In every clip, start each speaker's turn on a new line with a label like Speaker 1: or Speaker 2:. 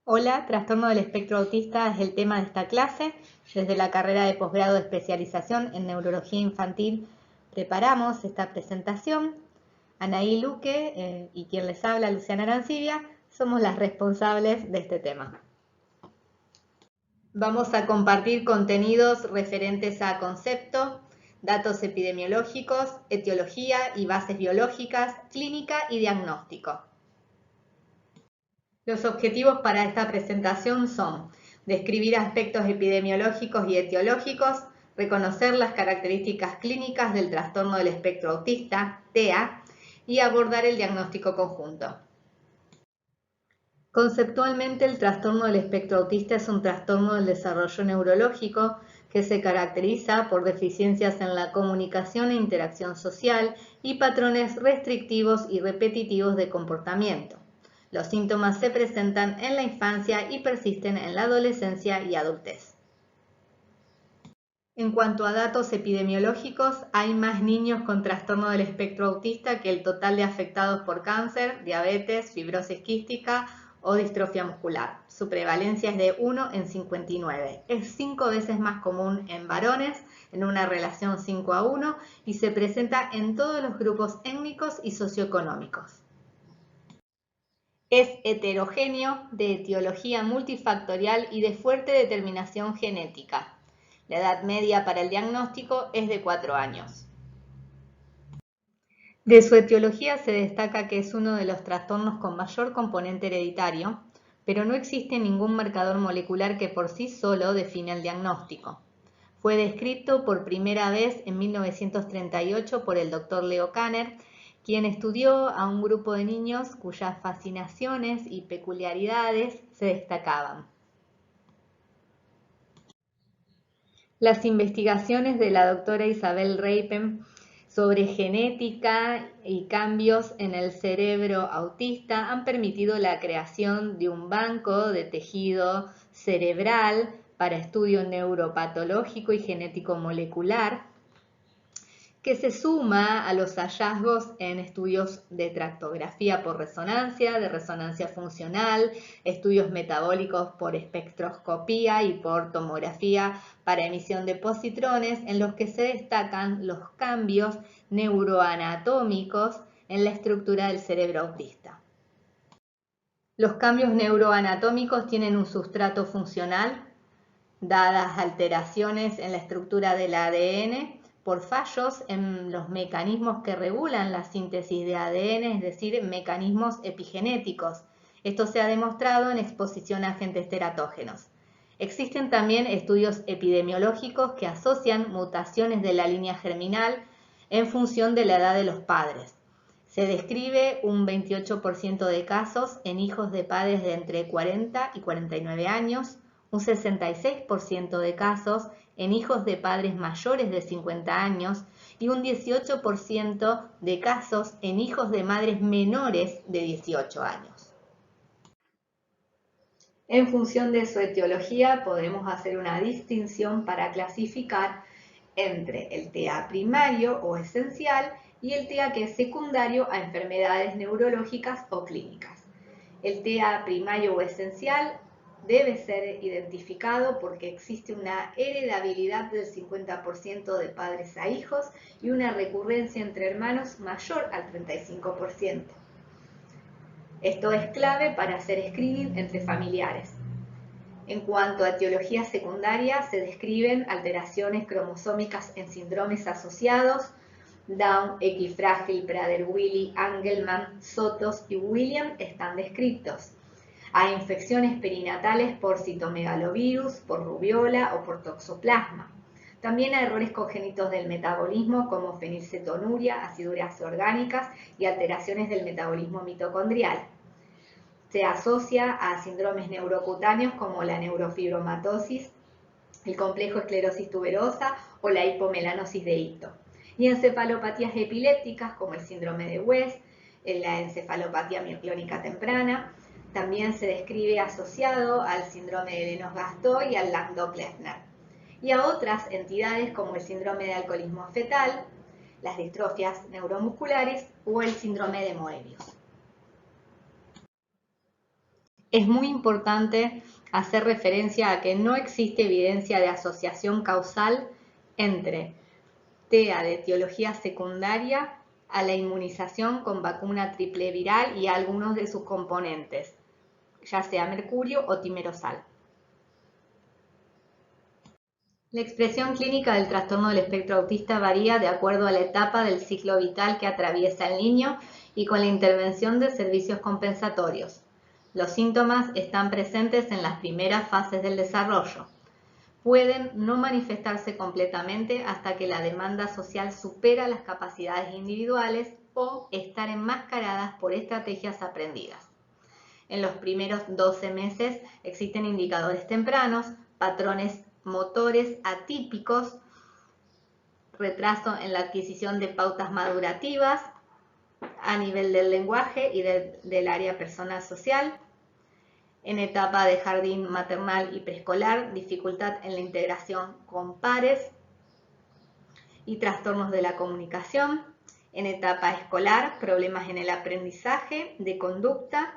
Speaker 1: Hola, trastorno del espectro autista es el tema de esta clase. Desde la carrera de posgrado de especialización en neurología infantil preparamos esta presentación. Anaí Luque y quien les habla, Luciana Arancibia, somos las responsables de este tema. Vamos a compartir contenidos referentes a concepto, datos epidemiológicos, etiología y bases biológicas, clínica y diagnóstico. Los objetivos para esta presentación son describir aspectos epidemiológicos y etiológicos, reconocer las características clínicas del trastorno del espectro autista, TEA, y abordar el diagnóstico conjunto. Conceptualmente, el trastorno del espectro autista es un trastorno del desarrollo neurológico que se caracteriza por deficiencias en la comunicación e interacción social y patrones restrictivos y repetitivos de comportamiento. Los síntomas se presentan en la infancia y persisten en la adolescencia y adultez. En cuanto a datos epidemiológicos, hay más niños con trastorno del espectro autista que el total de afectados por cáncer, diabetes, fibrosis quística o distrofia muscular. Su prevalencia es de 1 en 59. Es 5 veces más común en varones, en una relación 5:1, y se presenta en todos los grupos étnicos y socioeconómicos. Es heterogéneo, de etiología multifactorial y de fuerte determinación genética. La edad media para el diagnóstico es de 4 años. De su etiología se destaca que es uno de los trastornos con mayor componente hereditario, pero no existe ningún marcador molecular que por sí solo define el diagnóstico. Fue descrito por primera vez en 1938 por el Dr. Leo Kanner, quien estudió a un grupo de niños cuyas fascinaciones y peculiaridades se destacaban. Las investigaciones de la doctora Isabel Reipen sobre genética y cambios en el cerebro autista han permitido la creación de un banco de tejido cerebral para estudio neuropatológico y genético molecular, que se suma a los hallazgos en estudios de tractografía por resonancia, de resonancia funcional, estudios metabólicos por espectroscopía y por tomografía para emisión de positrones, en los que se destacan los cambios neuroanatómicos en la estructura del cerebro autista. Los cambios neuroanatómicos tienen un sustrato funcional, dadas alteraciones en la estructura del ADN, por fallos en los mecanismos que regulan la síntesis de ADN, es decir, mecanismos epigenéticos. Esto se ha demostrado en exposición a agentes teratógenos. Existen también estudios epidemiológicos que asocian mutaciones de la línea germinal en función de la edad de los padres. Se describe un 28% de casos en hijos de padres de entre 40 y 49 años, un 66% de casos en hijos de padres mayores de 50 años y un 18% de casos en hijos de madres menores de 18 años. En función de su etiología podemos hacer una distinción para clasificar entre el TEA primario o esencial y el TEA que es secundario a enfermedades neurológicas o clínicas. El TEA primario o esencial debe ser identificado porque existe una heredabilidad del 50% de padres a hijos y una recurrencia entre hermanos mayor al 35%. Esto es clave para hacer screening entre familiares. En cuanto a etiología secundaria, se describen alteraciones cromosómicas en síndromes asociados, Down, Equifrágil, Prader-Willi, Angelman, Sotos y Williams están descritos. Hay infecciones perinatales por citomegalovirus, por rubiola o por toxoplasma. También hay errores congénitos del metabolismo como fenilcetonuria, acidurias orgánicas y alteraciones del metabolismo mitocondrial. Se asocia a síndromes neurocutáneos como la neurofibromatosis, el complejo esclerosis tuberosa o la hipomelanosis de Hito. Y encefalopatías epilépticas como el síndrome de West, la encefalopatía mioclónica temprana. También se describe asociado al síndrome de Lennox-Gastaut y al Landau-Kleffner. Y a otras entidades como el síndrome de alcoholismo fetal, las distrofias neuromusculares o el síndrome de Moebius. Es muy importante hacer referencia a que no existe evidencia de asociación causal entre TEA de etiología secundaria a la inmunización con vacuna triple viral y a algunos de sus componentes, ya sea mercurio o timerosal. La expresión clínica del trastorno del espectro autista varía de acuerdo a la etapa del ciclo vital que atraviesa el niño y con la intervención de servicios compensatorios. Los síntomas están presentes en las primeras fases del desarrollo. Pueden no manifestarse completamente hasta que la demanda social supera las capacidades individuales o estar enmascaradas por estrategias aprendidas. En los primeros 12 meses existen indicadores tempranos, patrones motores atípicos, retraso en la adquisición de pautas madurativas a nivel del lenguaje y del área personal social. En etapa de jardín maternal y preescolar, dificultad en la integración con pares y trastornos de la comunicación. En etapa escolar, problemas en el aprendizaje de conducta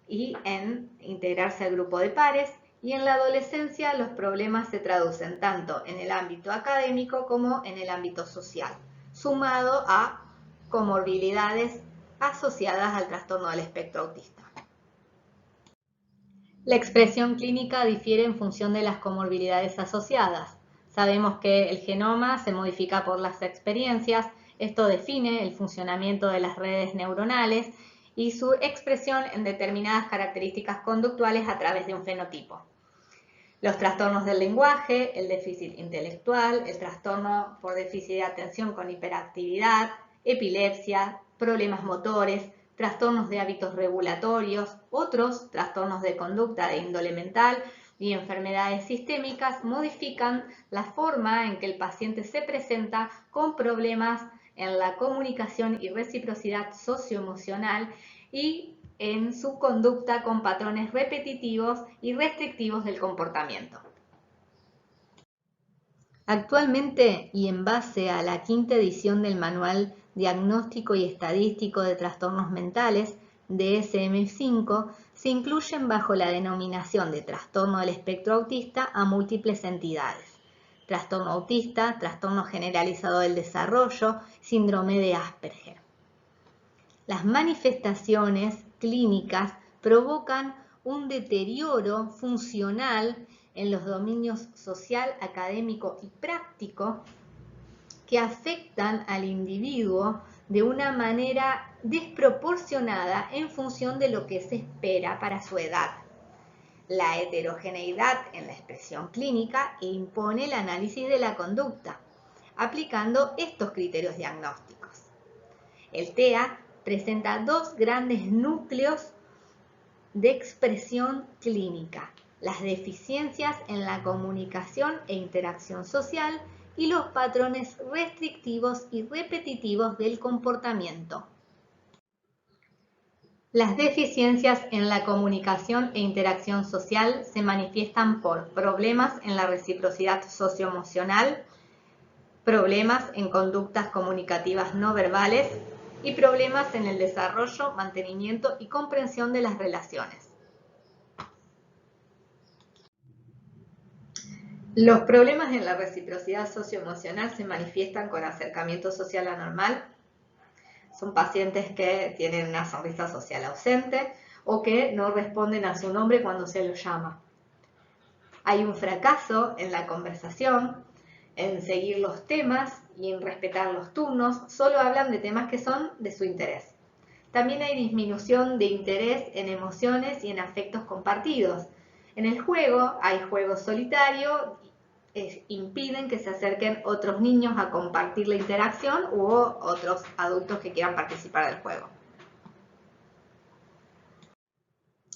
Speaker 1: y en integrarse al grupo de pares. Y en la adolescencia los problemas se traducen tanto en el ámbito académico como en el ámbito social, sumado a comorbilidades asociadas al trastorno del espectro autista. La expresión clínica difiere en función de las comorbilidades asociadas. Sabemos que el genoma se modifica por las experiencias, esto define el funcionamiento de las redes neuronales y su expresión en determinadas características conductuales a través de un fenotipo. Los trastornos del lenguaje, el déficit intelectual, el trastorno por déficit de atención con hiperactividad, epilepsia, problemas motores, trastornos de hábitos regulatorios, otros trastornos de conducta de índole mental y enfermedades sistémicas modifican la forma en que el paciente se presenta con problemas en la comunicación y reciprocidad socioemocional y en su conducta con patrones repetitivos y restrictivos del comportamiento. Actualmente, y en base a la quinta edición del Manual Diagnóstico y Estadístico de Trastornos Mentales, DSM-5, se incluyen bajo la denominación de trastorno del espectro autista a múltiples entidades. Trastorno autista, trastorno generalizado del desarrollo, síndrome de Asperger. Las manifestaciones clínicas provocan un deterioro funcional en los dominios social, académico y práctico que afectan al individuo de una manera desproporcionada en función de lo que se espera para su edad. La heterogeneidad en la expresión clínica impone el análisis de la conducta, aplicando estos criterios diagnósticos. El TEA presenta dos grandes núcleos de expresión clínica: las deficiencias en la comunicación e interacción social y los patrones restrictivos y repetitivos del comportamiento. Las deficiencias en la comunicación e interacción social se manifiestan por problemas en la reciprocidad socioemocional, problemas en conductas comunicativas no verbales y problemas en el desarrollo, mantenimiento y comprensión de las relaciones. Los problemas en la reciprocidad socioemocional se manifiestan con acercamiento social anormal. Son pacientes que tienen una sonrisa social ausente o que no responden a su nombre cuando se los llama. Hay un fracaso en la conversación, en seguir los temas y en respetar los turnos. Solo hablan de temas que son de su interés. También hay disminución de interés en emociones y en afectos compartidos. En el juego hay juego solitario, impiden que se acerquen otros niños a compartir la interacción u otros adultos que quieran participar del juego.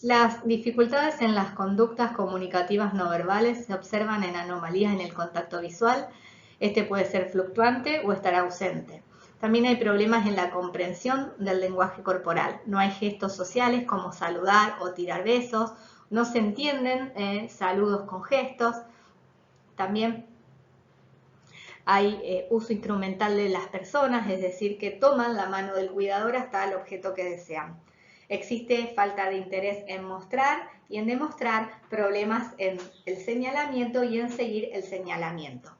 Speaker 1: Las dificultades en las conductas comunicativas no verbales se observan en anomalías en el contacto visual. Este puede ser fluctuante o estar ausente. También hay problemas en la comprensión del lenguaje corporal. No hay gestos sociales como saludar o tirar besos. No se entienden saludos con gestos. También hay uso instrumental de las personas, es decir, que toman la mano del cuidador hasta el objeto que desean. Existe falta de interés en mostrar y en demostrar, problemas en el señalamiento y en seguir el señalamiento.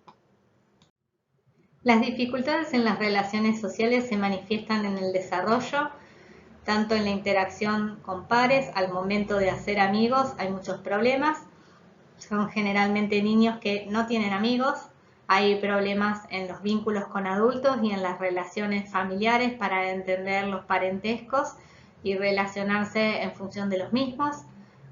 Speaker 1: Las dificultades en las relaciones sociales se manifiestan en el desarrollo, tanto en la interacción con pares, al momento de hacer amigos hay muchos problemas. Son generalmente niños que no tienen amigos, hay problemas en los vínculos con adultos y en las relaciones familiares para entender los parentescos y relacionarse en función de los mismos,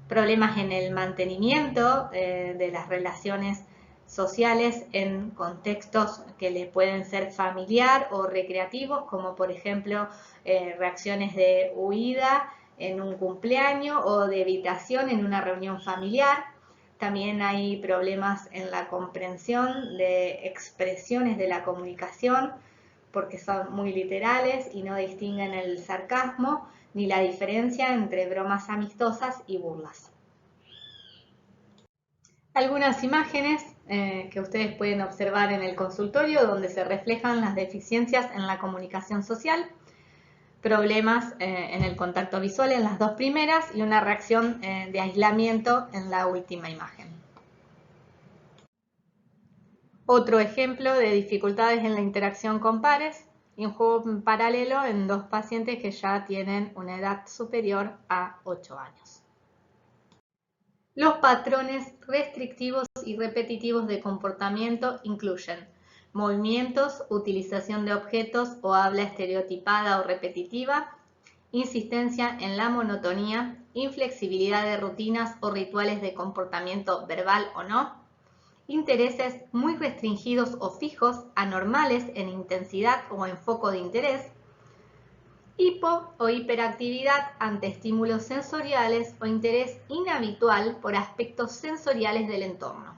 Speaker 1: problemas en el mantenimiento de las relaciones sociales en contextos que le pueden ser familiar o recreativos, como por ejemplo reacciones de huida en un cumpleaños o de evitación en una reunión familiar. También hay problemas en la comprensión de expresiones de la comunicación porque son muy literales y no distinguen el sarcasmo ni la diferencia entre bromas amistosas y burlas. Algunas imágenes que ustedes pueden observar en el consultorio donde se reflejan las deficiencias en la comunicación social, problemas en el contacto visual en las dos primeras y una reacción de aislamiento en la última imagen. Otro ejemplo de dificultades en la interacción con pares y un juego en paralelo en dos pacientes que ya tienen una edad superior a 8 años. Los patrones restrictivos y repetitivos de comportamiento incluyen movimientos, utilización de objetos o habla estereotipada o repetitiva, insistencia en la monotonía, inflexibilidad de rutinas o rituales de comportamiento verbal o no, intereses muy restringidos o fijos, anormales en intensidad o en foco de interés, hipo o hiperactividad ante estímulos sensoriales o interés inhabitual por aspectos sensoriales del entorno.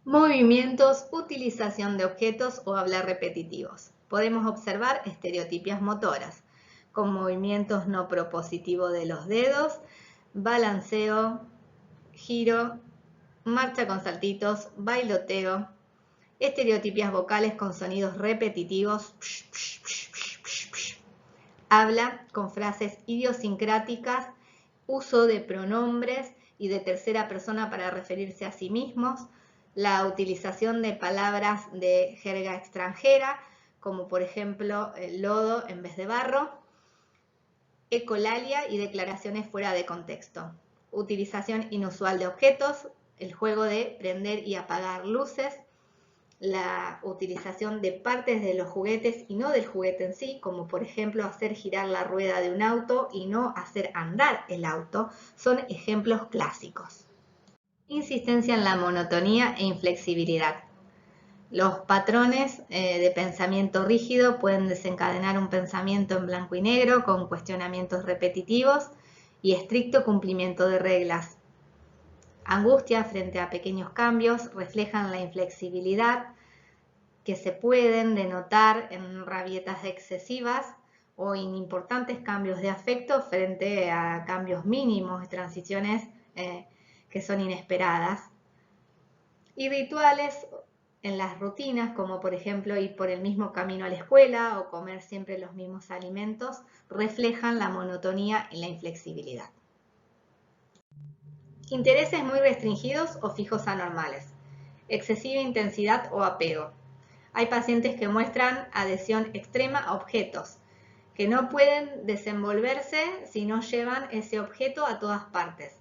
Speaker 1: Movimientos, utilización de objetos o habla repetitivos. Podemos observar estereotipias motoras, con movimientos no propositivos de los dedos, balanceo, giro, marcha con saltitos, bailoteo, estereotipias vocales con sonidos repetitivos, habla con frases idiosincráticas, uso de pronombres y de tercera persona para referirse a sí mismos, la utilización de palabras de jerga extranjera, como por ejemplo lodo en vez de barro, ecolalia y declaraciones fuera de contexto, utilización inusual de objetos, el juego de prender y apagar luces, la utilización de partes de los juguetes y no del juguete en sí, como por ejemplo hacer girar la rueda de un auto y no hacer andar el auto, son ejemplos clásicos. Insistencia en la monotonía e inflexibilidad. Los patrones de pensamiento rígido pueden desencadenar un pensamiento en blanco y negro con cuestionamientos repetitivos y estricto cumplimiento de reglas. Angustia frente a pequeños cambios reflejan la inflexibilidad que se pueden denotar en rabietas excesivas o inimportantes cambios de afecto frente a cambios mínimos, transiciones que son inesperadas. Y rituales en las rutinas, como por ejemplo ir por el mismo camino a la escuela o comer siempre los mismos alimentos, reflejan la monotonía y la inflexibilidad. Intereses muy restringidos o fijos anormales. Excesiva intensidad o apego. Hay pacientes que muestran adhesión extrema a objetos, que no pueden desenvolverse si no llevan ese objeto a todas partes.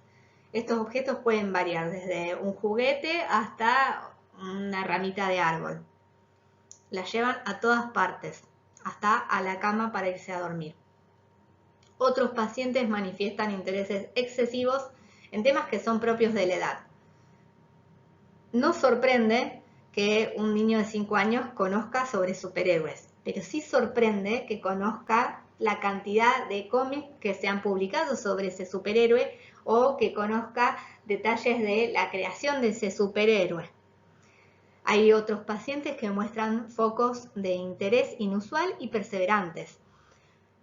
Speaker 1: Estos objetos pueden variar desde un juguete hasta una ramita de árbol. La llevan a todas partes, hasta a la cama para irse a dormir. Otros pacientes manifiestan intereses excesivos en temas que son propios de la edad. No sorprende que un niño de 5 años conozca sobre superhéroes, pero sí sorprende que conozca la cantidad de cómics que se han publicado sobre ese superhéroe o que conozca detalles de la creación de ese superhéroe. Hay otros pacientes que muestran focos de interés inusual y perseverantes.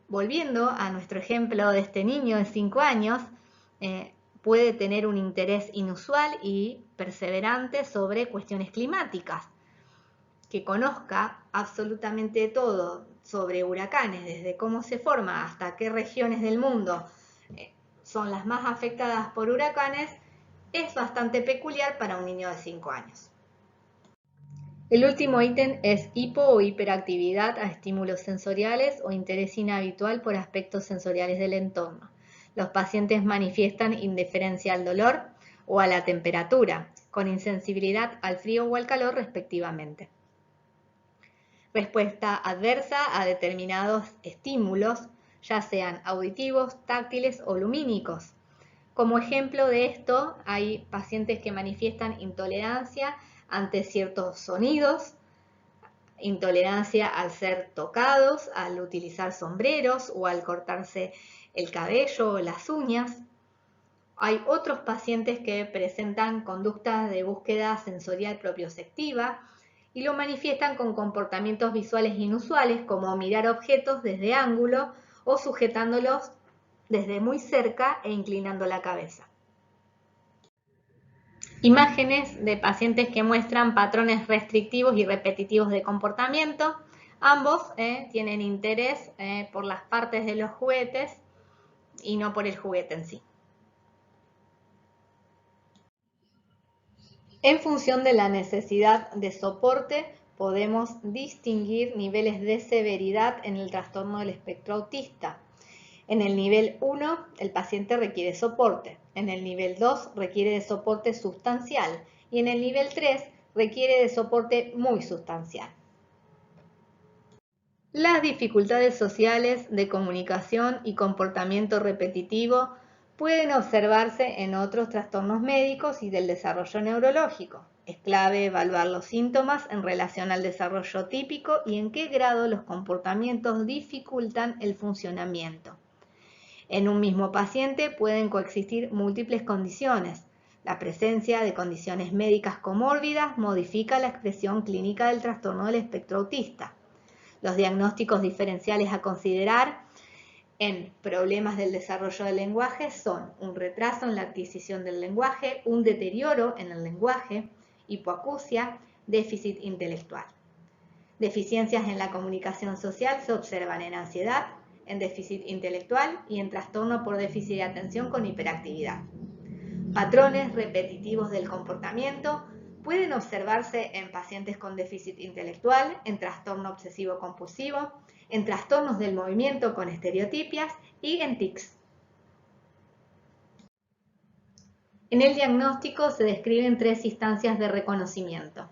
Speaker 1: Volviendo a nuestro ejemplo de este niño de 5 años, puede tener un interés inusual y perseverante sobre cuestiones climáticas, que conozca absolutamente todo sobre huracanes, desde cómo se forma hasta qué regiones del mundo son las más afectadas por huracanes, es bastante peculiar para un niño de 5 años. El último ítem es hipo o hiperactividad a estímulos sensoriales o interés inhabitual por aspectos sensoriales del entorno. Los pacientes manifiestan indiferencia al dolor o a la temperatura, con insensibilidad al frío o al calor respectivamente. Respuesta adversa a determinados estímulos, ya sean auditivos, táctiles o lumínicos. Como ejemplo de esto, hay pacientes que manifiestan intolerancia ante ciertos sonidos, intolerancia al ser tocados, al utilizar sombreros o al cortarse el cabello o las uñas. Hay otros pacientes que presentan conductas de búsqueda sensorial propioceptiva y lo manifiestan con comportamientos visuales inusuales como mirar objetos desde ángulo o sujetándolos desde muy cerca e inclinando la cabeza. Imágenes de pacientes que muestran patrones restrictivos y repetitivos de comportamiento. Ambos tienen interés por las partes de los juguetes y no por el juguete en sí. En función de la necesidad de soporte, podemos distinguir niveles de severidad en el trastorno del espectro autista. En el nivel 1, el paciente requiere soporte. En el nivel 2, requiere de soporte sustancial. Y en el nivel 3, requiere de soporte muy sustancial. Las dificultades sociales de comunicación y comportamiento repetitivo pueden observarse en otros trastornos médicos y del desarrollo neurológico. Es clave evaluar los síntomas en relación al desarrollo típico y en qué grado los comportamientos dificultan el funcionamiento. En un mismo paciente pueden coexistir múltiples condiciones. La presencia de condiciones médicas comórbidas modifica la expresión clínica del trastorno del espectro autista. Los diagnósticos diferenciales a considerar en problemas del desarrollo del lenguaje son un retraso en la adquisición del lenguaje, un deterioro en el lenguaje, hipoacusia, déficit intelectual. Deficiencias en la comunicación social se observan en ansiedad, en déficit intelectual y en trastorno por déficit de atención con hiperactividad. Patrones repetitivos del comportamiento pueden observarse en pacientes con déficit intelectual, en trastorno obsesivo-compulsivo, en trastornos del movimiento con estereotipias y en tics. En el diagnóstico se describen 3 instancias de reconocimiento.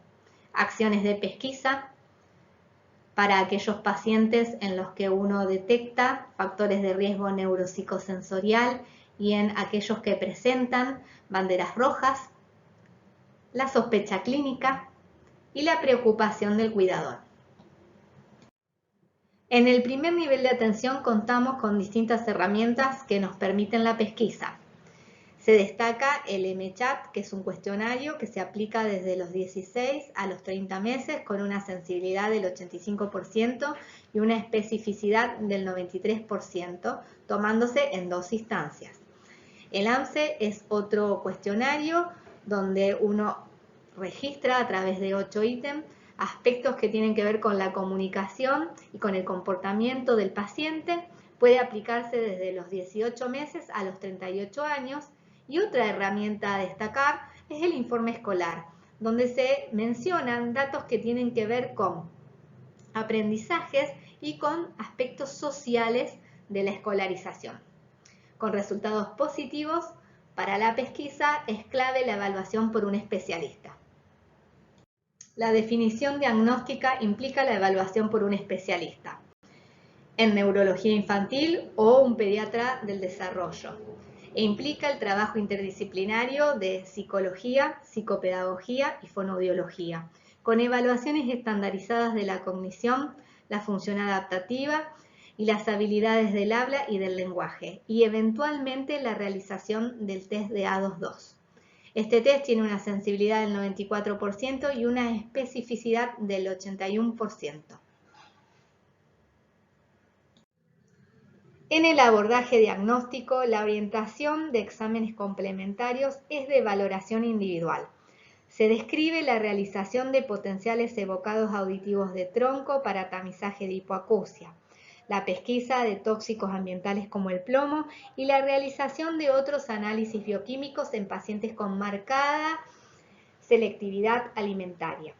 Speaker 1: Acciones de pesquisa para aquellos pacientes en los que uno detecta factores de riesgo neuropsicosensorial y en aquellos que presentan banderas rojas, la sospecha clínica y la preocupación del cuidador. En el primer nivel de atención contamos con distintas herramientas que nos permiten la pesquisa. Se destaca el MChat, que es un cuestionario que se aplica desde los 16 a los 30 meses con una sensibilidad del 85% y una especificidad del 93%, tomándose en 2 instancias. El AMSE es otro cuestionario donde uno registra a través de 8 ítems aspectos que tienen que ver con la comunicación y con el comportamiento del paciente. Puede aplicarse desde los 18 meses a los 38 años. Y otra herramienta a destacar es el informe escolar, donde se mencionan datos que tienen que ver con aprendizajes y con aspectos sociales de la escolarización. Con resultados positivos, para la pesquisa es clave la evaluación por un especialista. La definición diagnóstica implica la evaluación por un especialista en neurología infantil o un pediatra del desarrollo e implica el trabajo interdisciplinario de psicología, psicopedagogía y fonoaudiología, con evaluaciones estandarizadas de la cognición, la función adaptativa y las habilidades del habla y del lenguaje, y eventualmente la realización del test de A22. Este test tiene una sensibilidad del 94% y una especificidad del 81%. En el abordaje diagnóstico, la orientación de exámenes complementarios es de valoración individual. Se describe la realización de potenciales evocados auditivos de tronco para tamizaje de hipoacusia, la pesquisa de tóxicos ambientales como el plomo y la realización de otros análisis bioquímicos en pacientes con marcada selectividad alimentaria.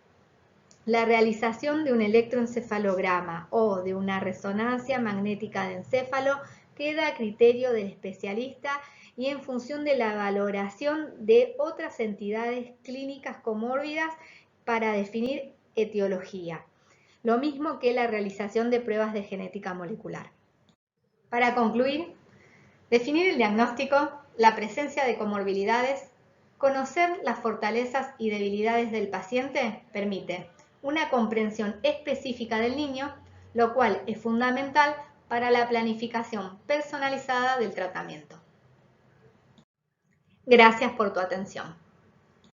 Speaker 1: La realización de un electroencefalograma o de una resonancia magnética de encéfalo queda a criterio del especialista y en función de la valoración de otras entidades clínicas comórbidas para definir etiología, lo mismo que la realización de pruebas de genética molecular. Para concluir, definir el diagnóstico, la presencia de comorbilidades, conocer las fortalezas y debilidades del paciente permite una comprensión específica del niño, lo cual es fundamental para la planificación personalizada del tratamiento. Gracias por tu atención.